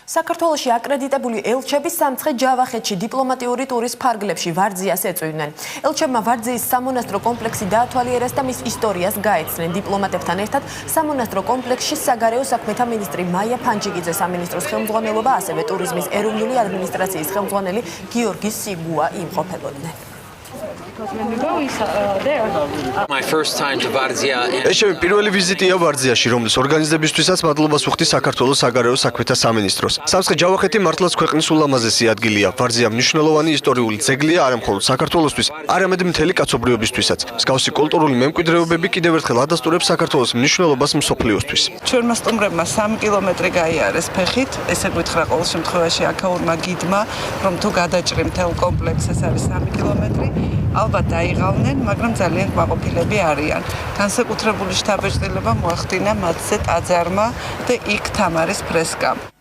საქართველოში აკრედიტებული ელჩები სამცხე ჯავახეთში დიპლომატიური ტურის ფარგლებში ვარძიას ეწვივნენ. ელჩებმა ვარძიის სამონასტრო კომპლექსი დაათვალიერეს და მის ისტორიას გაეცნენ. დიპლომატებთან ერთად სამონასტრო კომპლექსში საგარეო საქმეთა მინისტრი მაია ფანჯიკიძე, სამინისტროს ხელმძღვანელობა, ასევე ტურიზმის ეროვნული ადმინისტრაციის ხელმძღვანელი გიორგი სიგუა იმყოფებოდნენ. ეს ჩემი პირველი ვიზიტია ვარძიაში, რომლის ორგანიზებისთვისაც მადლობას ვუხდი საქართველოს საგარეო საქმეთა სამინისტროს. სამცხე ჯავახეთი მართლაც ქვეყნის ულამაზესი ადგილია. ვარძია მნიშვნელოვანი ისტორიული ძეგლია არა მხოლოდ საქართველოსთვის, არამედ მთელი კაცობრიობისთვისაც. მსგავსი კულტურული მემკვიდრეობები კიდევ ერთხელ ადასტურებს საქართველოს მნიშვნელობას მსოფლიოსთვის. ჩვენმა სტუმრებმა 3 კილომეტრი გაიარეს ფეხით, ესე გითხრა ყოველ შემთხვევაში აქაურმა გიდმა, რომ თუ გადაჭრი მთელ კომპლექსს, ეს არის 3 კილომეტრი. ალბათ დაიღალნენ, მაგრამ ძალიან კმაყოფილები არიან. განსაკუთრებული შთაბეჭდილება მოახდინა მათზე ტაძარმა და იქ თამარის ფრესკამ.